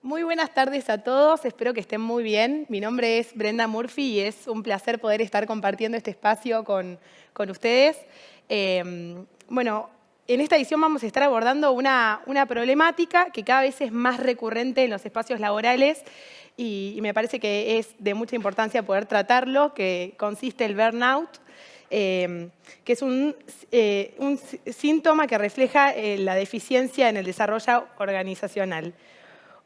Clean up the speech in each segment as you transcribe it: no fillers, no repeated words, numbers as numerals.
Muy buenas tardes a todos, espero que estén muy bien. Mi nombre es Brenda Murphy y es un placer poder estar compartiendo este espacio con ustedes. Bueno, en esta edición vamos a estar abordando una problemática que cada vez es más recurrente en los espacios laborales y me parece que es de mucha importancia poder tratarlo, que consiste el burnout. Que es un síntoma que refleja la deficiencia en el desarrollo organizacional.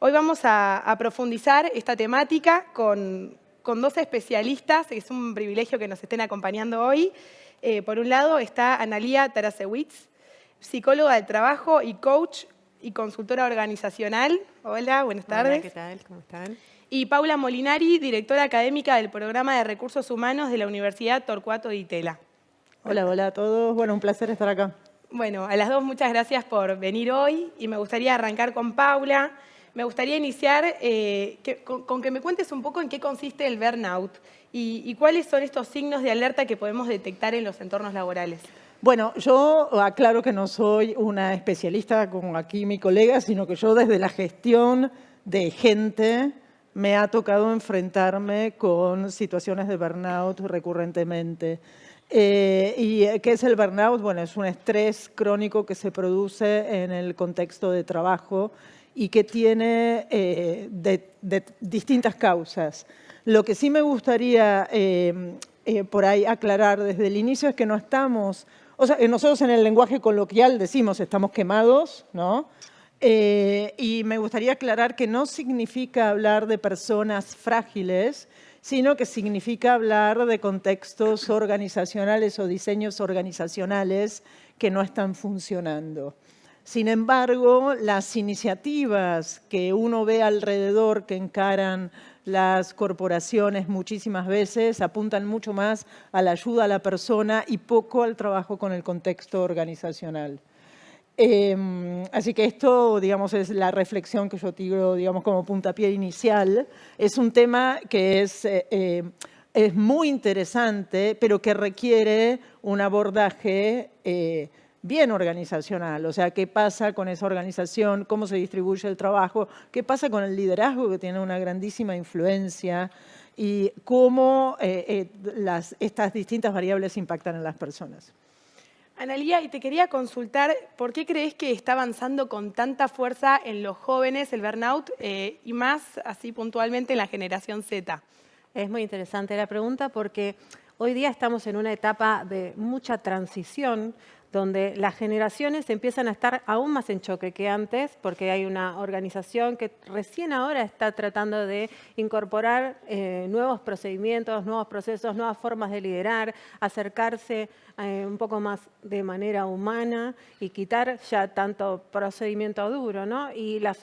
Hoy vamos a profundizar esta temática con dos especialistas, es un privilegio que nos estén acompañando hoy. Por un lado está Analía Tarasewicz, psicóloga del trabajo y coach y consultora organizacional. Hola, buenas tardes. Hola, ¿qué tal? ¿Cómo están? Y Paula Molinari, directora académica del Programa de Recursos Humanos de la Universidad Torcuato Di Tella. Hola a todos. Bueno, un placer estar acá. Bueno, a las dos muchas gracias por venir hoy y me gustaría arrancar con Paula. Me gustaría iniciar con que me cuentes un poco en qué consiste el burnout y cuáles son estos signos de alerta que podemos detectar en los entornos laborales. Bueno, yo aclaro que no soy una especialista como aquí mi colega, sino que yo desde la gestión de gente me ha tocado enfrentarme con situaciones de burnout recurrentemente. ¿Y qué es el burnout? Bueno, es un estrés crónico que se produce en el contexto de trabajo y que tiene de distintas causas. Lo que sí me gustaría por ahí aclarar desde el inicio es que no estamos, o sea, nosotros en el lenguaje coloquial decimos estamos quemados, ¿no? Y me gustaría aclarar que no significa hablar de personas frágiles, sino que significa hablar de contextos organizacionales o diseños organizacionales que no están funcionando. Sin embargo, las iniciativas que uno ve alrededor que encaran las corporaciones muchísimas veces apuntan mucho más a la ayuda a la persona y poco al trabajo con el contexto organizacional. Así que esto, digamos, es la reflexión que yo tiro, digamos, como puntapié inicial. Es un tema que es muy interesante, pero que requiere un abordaje bien organizacional. O sea, qué pasa con esa organización, cómo se distribuye el trabajo, qué pasa con el liderazgo, que tiene una grandísima influencia, y cómo estas distintas variables impactan en las personas. Analía, y te quería consultar, ¿por qué crees que está avanzando con tanta fuerza en los jóvenes el burnout y más así puntualmente en la generación Z? Es muy interesante la pregunta porque hoy día estamos en una etapa de mucha transición donde las generaciones empiezan a estar aún más en choque que antes porque hay una organización que recién ahora está tratando de incorporar nuevos procedimientos, nuevos procesos, nuevas formas de liderar, acercarse un poco más de manera humana y quitar ya tanto procedimiento duro, ¿no? Y las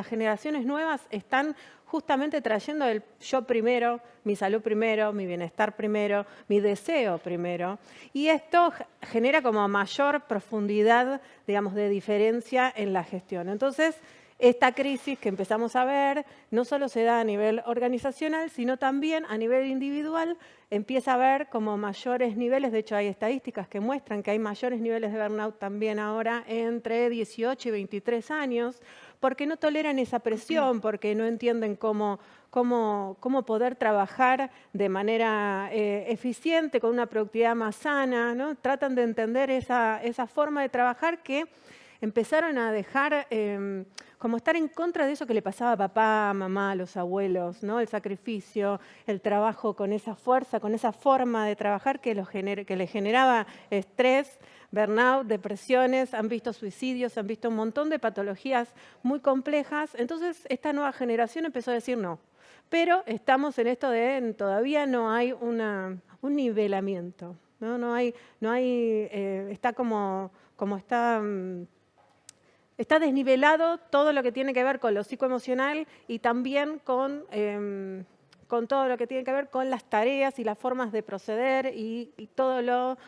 generaciones nuevas están justamente trayendo el yo primero, mi salud primero, mi bienestar primero, mi deseo primero. Y esto genera como mayor profundidad, digamos, de diferencia en la gestión. Entonces, esta crisis que empezamos a ver no solo se da a nivel organizacional, sino también a nivel individual. Empieza a haber como mayores niveles, de hecho hay estadísticas que muestran que hay mayores niveles de burnout también ahora entre 18 y 23 años, porque no toleran esa presión, porque no entienden cómo poder trabajar de manera eficiente, con una productividad más sana, ¿no? Tratan de entender esa forma de trabajar que empezaron a dejar como estar en contra de eso que le pasaba a papá, a mamá, a los abuelos, ¿no? El sacrificio, el trabajo con esa fuerza, con esa forma de trabajar que les generaba estrés, burnout, depresiones, han visto suicidios, han visto un montón de patologías muy complejas. Entonces, esta nueva generación empezó a decir no. Pero estamos en esto de todavía no hay un nivelamiento, ¿no? Está como está desnivelado todo lo que tiene que ver con lo psicoemocional y también con todo lo que tiene que ver con las tareas y las formas de proceder y todo lo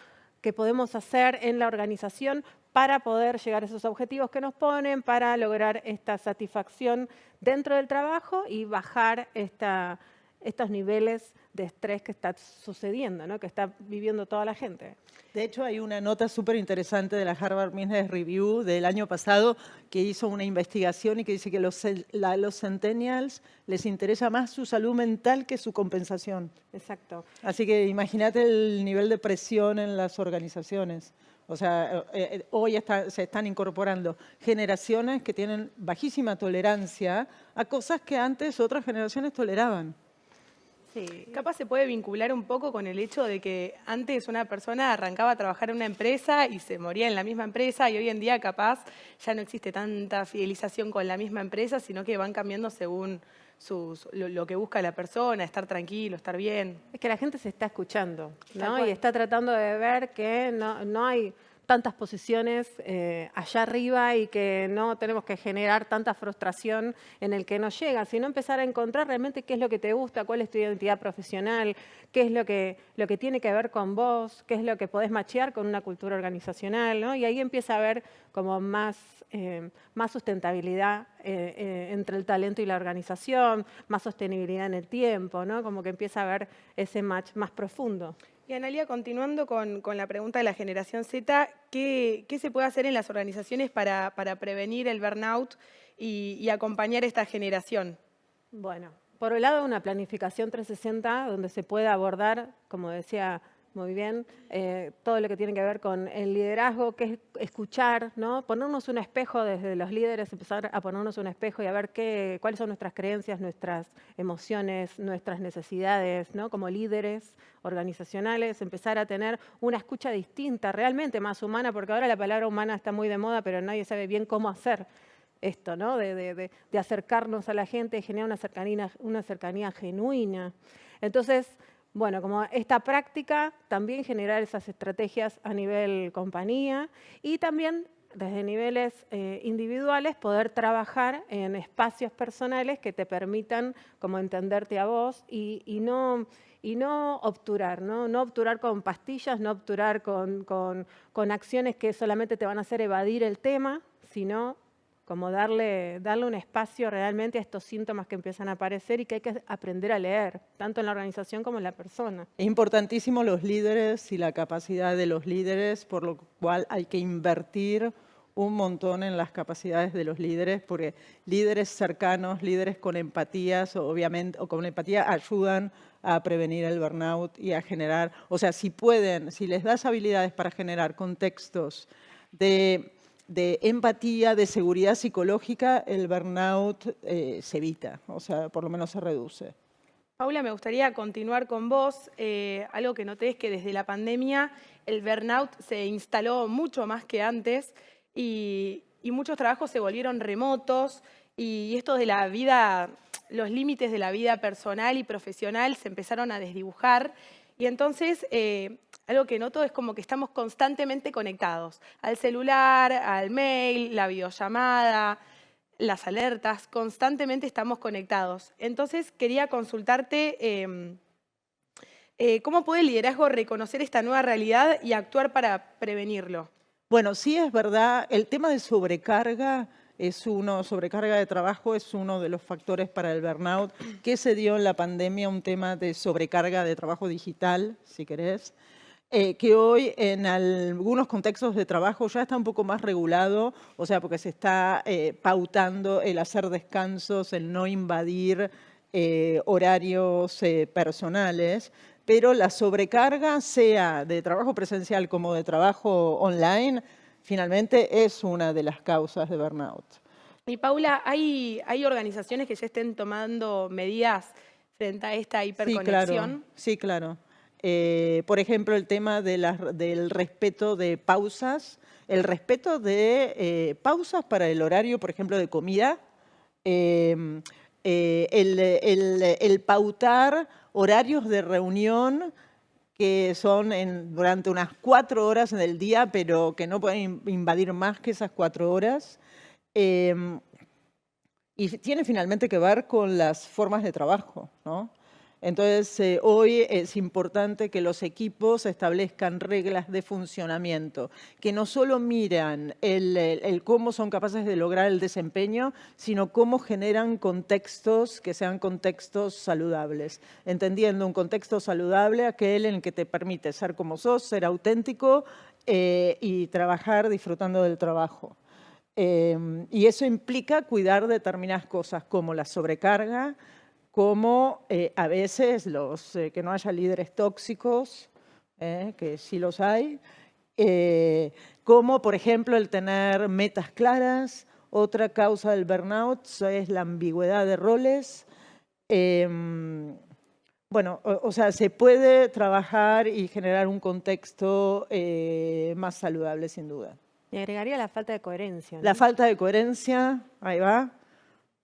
que podemos hacer en la organización para poder llegar a esos objetivos que nos ponen, para lograr esta satisfacción dentro del trabajo y bajar esta estos niveles de estrés que está sucediendo, ¿no? Que está viviendo toda la gente. De hecho, hay una nota súper interesante de la Harvard Business Review del año pasado que hizo una investigación y que dice que los centennials les interesa más su salud mental que su compensación. Exacto. Así que imagínate el nivel de presión en las organizaciones. O sea, hoy se están incorporando generaciones que tienen bajísima tolerancia a cosas que antes otras generaciones toleraban. Sí. Capaz se puede vincular un poco con el hecho de que antes una persona arrancaba a trabajar en una empresa y se moría en la misma empresa, y hoy en día capaz ya no existe tanta fidelización con la misma empresa, sino que van cambiando según lo que busca la persona, estar tranquilo, estar bien. Es que la gente se está escuchando, Tal ¿no? cual. Y está tratando de ver que no hay tantas posiciones allá arriba y que no tenemos que generar tanta frustración en el que no llega, sino empezar a encontrar realmente qué es lo que te gusta, cuál es tu identidad profesional, qué es lo que tiene que ver con vos, qué es lo que podés machear con una cultura organizacional, ¿no? Y ahí empieza a haber como más sustentabilidad entre el talento y la organización, más sostenibilidad en el tiempo, ¿no? Como que empieza a haber ese match más profundo. Y Analia, continuando con la pregunta de la generación Z, ¿qué se puede hacer en las organizaciones para prevenir el burnout y acompañar a esta generación? Bueno, por un lado una planificación 360 donde se pueda abordar, como decía muy bien, todo lo que tiene que ver con el liderazgo, que es escuchar, ¿no? Ponernos un espejo desde los líderes, empezar a ponernos un espejo y a ver cuáles son nuestras creencias, nuestras emociones, nuestras necesidades, ¿no? Como líderes organizacionales, empezar a tener una escucha distinta, realmente más humana, porque ahora la palabra humana está muy de moda, pero nadie sabe bien cómo hacer esto, ¿no? De acercarnos a la gente, de generar una cercanía genuina. Entonces, bueno, como esta práctica, también generar esas estrategias a nivel compañía y también desde niveles individuales poder trabajar en espacios personales que te permitan como entenderte a vos y no obturar, ¿no? No obturar con pastillas, no obturar con acciones que solamente te van a hacer evadir el tema, sino como darle un espacio realmente a estos síntomas que empiezan a aparecer y que hay que aprender a leer, tanto en la organización como en la persona. Es importantísimo los líderes y la capacidad de los líderes, por lo cual hay que invertir un montón en las capacidades de los líderes, porque líderes cercanos, líderes con empatías, obviamente, o con empatía, ayudan a prevenir el burnout y a generar, o sea, si les das habilidades para generar contextos de empatía, de seguridad psicológica, el burnout se evita, o sea, por lo menos se reduce. Paula, me gustaría continuar con vos. Algo que noté es que desde la pandemia el burnout se instaló mucho más que antes y muchos trabajos se volvieron remotos y esto de la vida, los límites de la vida personal y profesional se empezaron a desdibujar. Y entonces, algo que noto es como que estamos constantemente conectados al celular, al mail, la videollamada, las alertas, constantemente estamos conectados. Entonces, quería consultarte cómo puede el liderazgo reconocer esta nueva realidad y actuar para prevenirlo. Bueno, sí es verdad, el tema de sobrecarga de trabajo es uno de los factores para el burnout, que se dio en la pandemia, un tema de sobrecarga de trabajo digital, si querés, que hoy en algunos contextos de trabajo ya está un poco más regulado, o sea, porque se está pautando el hacer descansos, el no invadir horarios personales, pero la sobrecarga, sea de trabajo presencial como de trabajo online, finalmente es una de las causas de burnout. Y Paula, ¿hay organizaciones que ya estén tomando medidas frente a esta hiperconexión? Sí, claro. Por ejemplo, el tema del respeto de pausas, el respeto de pausas para el horario, por ejemplo, de comida, el pautar horarios de reunión que son durante unas 4 horas en el día, pero que no pueden invadir más que esas 4 horas. Y tiene finalmente que ver con las formas de trabajo, ¿no? Entonces, hoy es importante que los equipos establezcan reglas de funcionamiento, que no solo miran el cómo son capaces de lograr el desempeño, sino cómo generan contextos que sean contextos saludables. Entendiendo un contexto saludable, aquel en el que te permite ser como sos, ser auténtico y trabajar disfrutando del trabajo. Y eso implica cuidar determinadas cosas, como la sobrecarga, como a veces que no haya líderes tóxicos, que sí los hay, como por ejemplo el tener metas claras. Otra causa del burnout es la ambigüedad de roles. Bueno, o sea, se puede trabajar y generar un contexto más saludable, sin duda. Y agregaría la falta de coherencia, ¿no? La falta de coherencia, ahí va.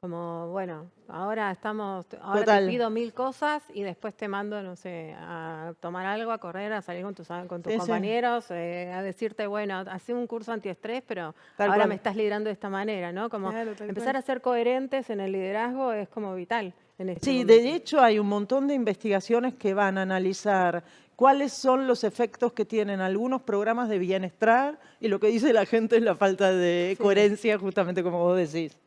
Como, bueno, ahora Total. te pido 1000 cosas y después te mando, no sé, a tomar algo, a correr, a salir con tus Sí, sí. compañeros, a decirte, bueno, hacé un curso antiestrés, pero Tal ahora cual. me estás liderando de esta manera, ¿no? Como Claro, tal empezar cual. a ser coherentes en el liderazgo es como vital en este Sí, momento. de hecho hay un montón de investigaciones que van a analizar cuáles son los efectos que tienen algunos programas de bienestar y lo que dice la gente es la falta de coherencia, justamente como vos decís.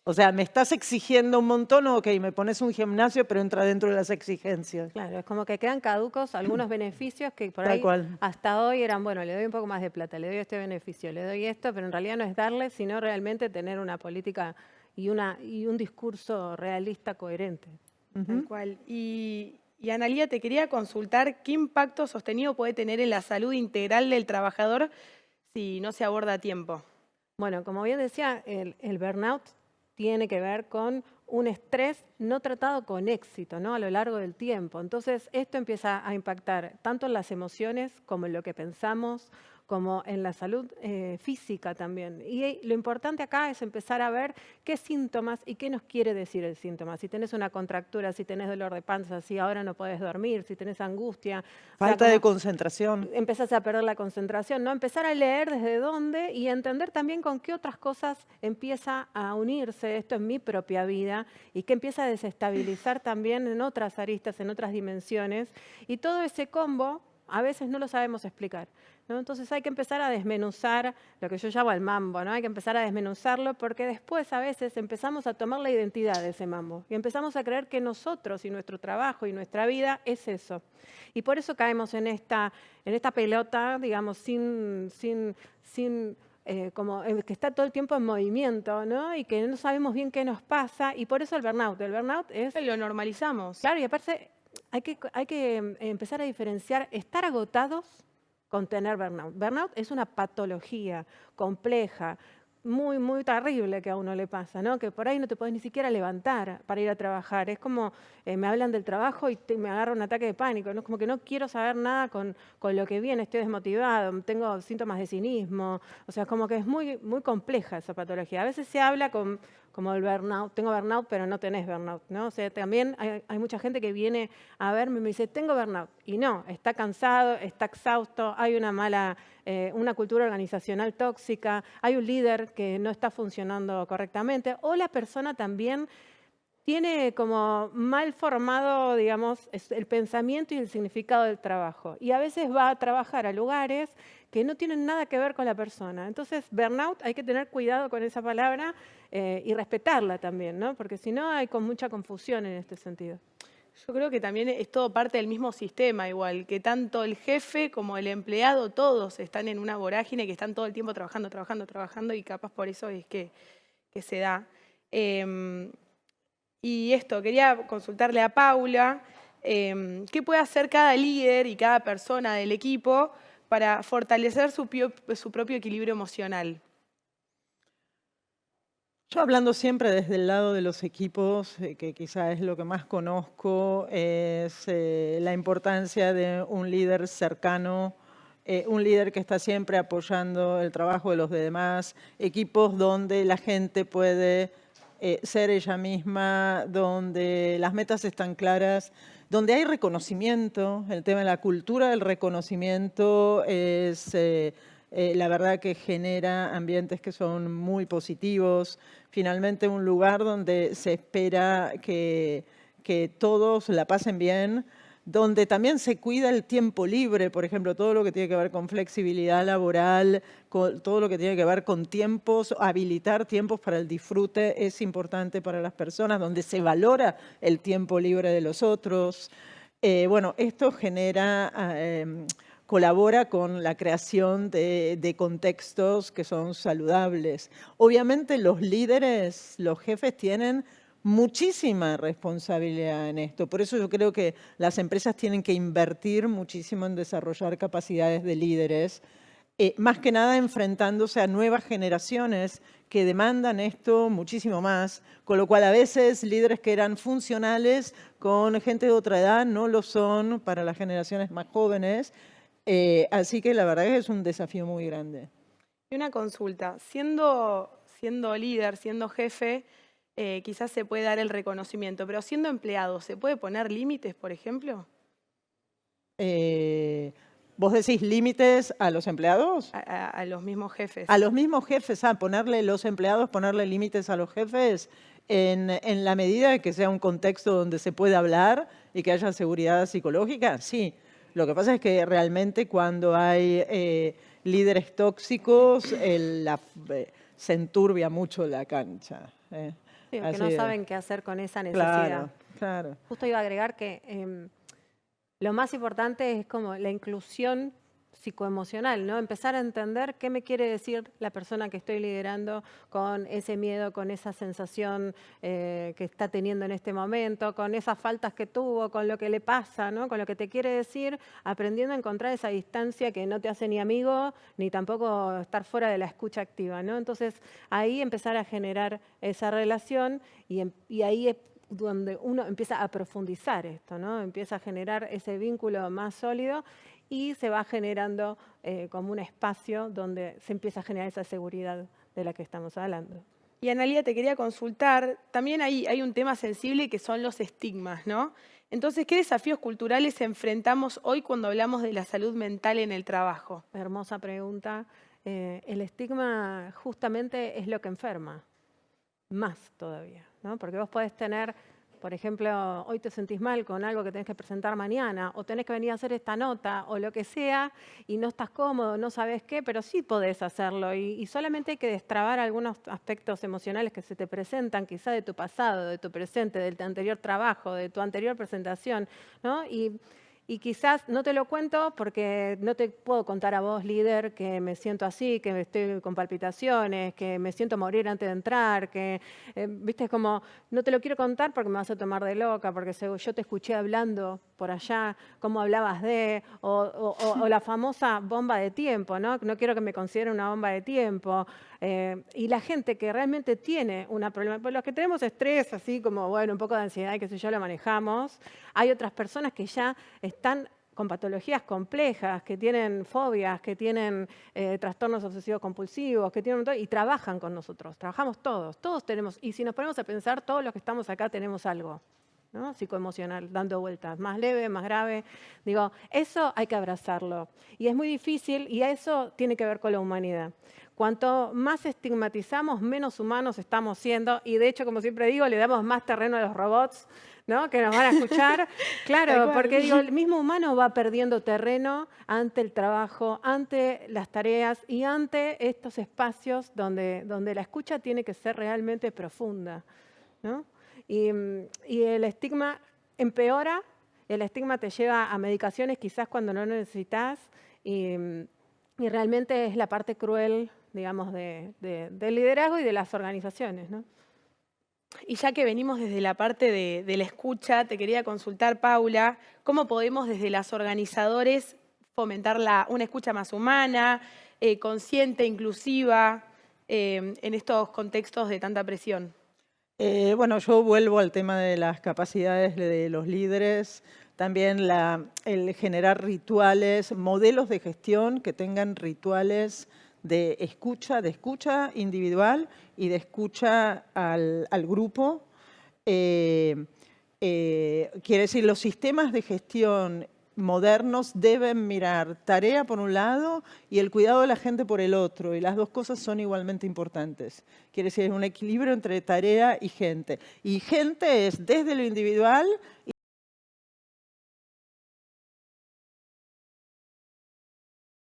O sea, me estás exigiendo un montón, ok, me pones un gimnasio, pero entra dentro de las exigencias. Claro, es como que quedan caducos algunos beneficios que por Tal ahí cual. hasta hoy eran, bueno, le doy un poco más de plata, le doy este beneficio, le doy esto, pero en realidad no es darle, sino realmente tener una política y un discurso realista coherente. Tal cual. Y Analía, te quería consultar qué impacto sostenido puede tener en la salud integral del trabajador si no se aborda a tiempo. Bueno, como bien decía, el burnout tiene que ver con un estrés no tratado con éxito, ¿no? A lo largo del tiempo. Entonces, esto empieza a impactar tanto en las emociones como en lo que pensamos, como en la salud física también. Y lo importante acá es empezar a ver qué síntomas y qué nos quiere decir el síntoma. Si tenés una contractura, si tenés dolor de panza, si ahora no podés dormir, si tenés angustia. O sea, Falta de como concentración. empezás a perder la concentración, ¿no? Empezar a leer desde dónde y entender también con qué otras cosas empieza a unirse esto en mi propia vida y que empieza a desestabilizar también en otras aristas, en otras dimensiones. Y todo ese combo a veces no lo sabemos explicar, ¿no? Entonces hay que empezar a desmenuzar lo que yo llamo el mambo, ¿no? Hay que empezar a desmenuzarlo porque después a veces empezamos a tomar la identidad de ese mambo y empezamos a creer que nosotros y nuestro trabajo y nuestra vida es eso. Y por eso caemos en esta pelota, digamos, que está todo el tiempo en movimiento, ¿no? Y que no sabemos bien qué nos pasa, y por eso el burnout. El burnout es, Lo normalizamos. claro, y aparte hay que empezar a diferenciar estar agotados con tener burnout. Burnout es una patología compleja, muy, muy terrible que a uno le pasa, ¿no? Que por ahí no te podés ni siquiera levantar para ir a trabajar. Es como, me hablan del trabajo y me agarra un ataque de pánico, ¿no? Como que no quiero saber nada con lo que viene, estoy desmotivado, tengo síntomas de cinismo. O sea, como que es muy, muy compleja esa patología. A veces se habla como el burnout, tengo burnout, pero no tenés burnout, ¿no? O sea, también hay mucha gente que viene a verme y me dice, tengo burnout. Y no, está cansado, está exhausto, hay una cultura organizacional tóxica, hay un líder que no está funcionando correctamente, o la persona también tiene como mal formado, digamos, el pensamiento y el significado del trabajo. Y a veces va a trabajar a lugares que no tienen nada que ver con la persona. Entonces, burnout, hay que tener cuidado con esa palabra y respetarla también, ¿no? Porque si no, hay mucha confusión en este sentido. Yo creo que también es todo parte del mismo sistema, igual, que tanto el jefe como el empleado, todos están en una vorágine que están todo el tiempo trabajando y capaz por eso es que se da. Y esto, quería consultarle a Paula, ¿qué puede hacer cada líder y cada persona del equipo para fortalecer su propio equilibrio emocional? Yo hablando siempre desde el lado de los equipos, que quizá es lo que más conozco, es la importancia de un líder cercano, un líder que está siempre apoyando el trabajo de los demás, equipos donde la gente puede ser ella misma, donde las metas están claras, donde hay reconocimiento. El tema de la cultura del reconocimiento es la verdad que genera ambientes que son muy positivos. Finalmente un lugar donde se espera que que todos la pasen bien, donde también se cuida el tiempo libre, por ejemplo, todo lo que tiene que ver con flexibilidad laboral, con todo lo que tiene que ver con tiempos, habilitar tiempos para el disfrute es importante para las personas, donde se valora el tiempo libre de los otros. Bueno, esto genera, colabora con la creación de contextos que son saludables. Obviamente los líderes, los jefes tienen muchísima responsabilidad en esto. Por eso yo creo que las empresas tienen que invertir muchísimo en desarrollar capacidades de líderes, más que nada enfrentándose a nuevas generaciones que demandan esto muchísimo más, con lo cual a veces líderes que eran funcionales con gente de otra edad no lo son para las generaciones más jóvenes. Así que la verdad es un desafío muy grande. Y una consulta, siendo líder, siendo jefe, quizás se puede dar el reconocimiento, pero siendo empleado, ¿se puede poner límites, por ejemplo? ¿Vos decís límites a los empleados? A los mismos jefes. A los mismos jefes, ponerle los empleados, ponerle límites a los jefes en la medida de que sea un contexto donde se pueda hablar y que haya seguridad psicológica, sí. Lo que pasa es que realmente cuando hay líderes tóxicos, se enturbia mucho la cancha. Sí, que no saben qué hacer con esa necesidad. Claro, claro. Justo iba a agregar que lo más importante es como la inclusión psicoemocional, ¿no? Empezar a entender qué me quiere decir la persona que estoy liderando con ese miedo, con esa sensación que está teniendo en este momento, con esas faltas que tuvo, con lo que le pasa, ¿no? Con lo que te quiere decir, aprendiendo a encontrar esa distancia que no te hace ni amigo, ni tampoco estar fuera de la escucha activa, ¿no? Entonces, ahí empezar a generar esa relación y ahí es donde uno empieza a profundizar esto, ¿no? Empieza a generar ese vínculo más sólido y se va generando como un espacio donde se empieza a generar esa seguridad de la que estamos hablando. Y Analía, te quería consultar, también hay un tema sensible que son los estigmas, ¿no? Entonces, ¿qué desafíos culturales enfrentamos hoy cuando hablamos de la salud mental en el trabajo? Hermosa pregunta. El estigma justamente es lo que enferma, más todavía, ¿no? Porque vos podés tener, por ejemplo, hoy te sentís mal con algo que tenés que presentar mañana, o tenés que venir a hacer esta nota, o lo que sea, y no estás cómodo, no sabés qué, pero sí podés hacerlo. Y solamente hay que destrabar algunos aspectos emocionales que se te presentan, quizá de tu pasado, de tu presente, del anterior trabajo, de tu anterior presentación, ¿no? Y quizás no te lo cuento porque no te puedo contar a vos, líder, que me siento así, que estoy con palpitaciones, que me siento morir antes de entrar, que, viste, como, no te lo quiero contar porque me vas a tomar de loca, porque yo te escuché hablando por allá, cómo hablabas o la famosa bomba de tiempo, ¿no? No quiero que me consideren una bomba de tiempo. Y la gente que realmente tiene una problema, pues los que tenemos estrés, así como, bueno, un poco de ansiedad y qué sé yo, lo manejamos. Hay otras personas que ya están con patologías complejas, que tienen fobias, que tienen trastornos obsesivos compulsivos, que tienen y trabajan con nosotros, trabajamos todos tenemos, y si nos ponemos a pensar, todos los que estamos acá tenemos algo, ¿no? Psicoemocional, dando vueltas, más leve, más grave. Digo, eso hay que abrazarlo. Y es muy difícil y eso tiene que ver con la humanidad. Cuanto más estigmatizamos, menos humanos estamos siendo. Y de hecho, como siempre digo, le damos más terreno a los robots, ¿no? Que nos van a escuchar. Claro, porque digo, el mismo humano va perdiendo terreno ante el trabajo, ante las tareas y ante estos espacios donde la escucha tiene que ser realmente profunda, ¿no? Y el estigma empeora, el estigma te lleva a medicaciones quizás cuando no lo necesitas y realmente es la parte cruel, digamos, del liderazgo y de las organizaciones, ¿no? Y ya que venimos desde la parte de la escucha, te quería consultar, Paula, ¿cómo podemos desde las organizadores fomentar una escucha más humana, consciente, inclusiva, en estos contextos de tanta presión? Bueno, yo vuelvo al tema de las capacidades de los líderes, también el generar rituales, modelos de gestión que tengan rituales de escucha individual y de escucha al grupo. Quiere decir, los sistemas de gestión modernos deben mirar tarea por un lado y el cuidado de la gente por el otro. Y las dos cosas son igualmente importantes. Quiere decir, es un equilibrio entre tarea y gente. Y gente es desde lo individual